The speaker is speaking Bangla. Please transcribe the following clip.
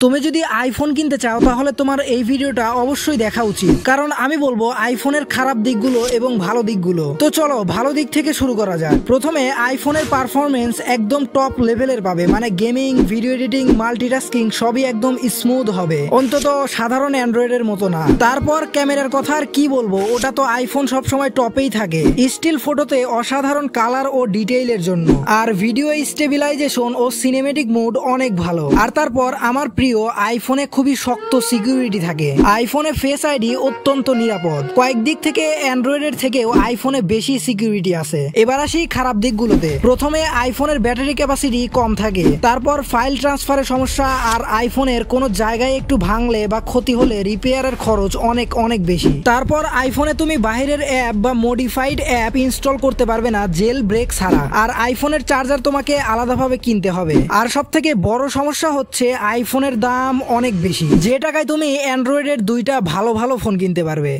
তুমি যদি আইফোন কিনতে চাও তাহলে তোমার এই ভিডিওটা অবশ্যই দেখা উচিত, কারণ আমি বলবো আইফোনের খারাপ দিকগুলো এবং ভালো দিকগুলো। তো চলো ভালো দিক থেকে শুরু করা যাক। প্রথমে আইফোনের পারফরমেন্স একদম টপ লেভেলের পাবে, মানে গেমিং, ভিডিও এডিটিং, মাল্টিটাস্কিং সবই একদম স্মুথ হবে, অন্তত সাধারণ অ্যান্ড্রয়েডের মতো না। তারপর ক্যামেরার কথা আর কি বলবো, ওটা তো আইফোন সবসময় টপেই থাকে, স্টিল ফটোতে অসাধারণ কালার ও ডিটেইলের জন্য। আর ভিডিও স্টেবিলাইজেশন ও সিনেমেটিক মোড অনেক ভালো। আর তারপর আমার আইফোনে খুবই শক্ত সিকিউরিটি থাকে। আইফোনে ফেস আইডি অত্যন্ত নিরাপদ। কয়েক দিক থেকে অ্যান্ড্রয়েডের থেকেও আইফোনে বেশি সিকিউরিটি আছে। এবার আসি খারাপ দিকগুলোতে। প্রথমে আইফোনের ব্যাটারি ক্যাপাসিটি কম থাকে, তারপর ফাইল ট্রান্সফারের সমস্যা, আর আইফোনের কোনো জায়গায় একটু ভাঙলে বা ক্ষতি হলে রিপেয়ারের খরচ অনেক অনেক বেশি। তারপর আইফোনে তুমি বাইরের অ্যাপ বা মডিফাইড অ্যাপ ইনস্টল করতে পারবে না জেল ব্রেক ছাড়া। আর আইফোনের চার্জার তোমাকে আলাদাভাবে কিনতে হবে। আর সব থেকে বড় সমস্যা হচ্ছে আইফোনের দাম অনেক বেশি, যে টাকায় তুমি অ্যান্ড্রয়েডের দুইটা ভালো ভালো ফোন কিনতে পারবে।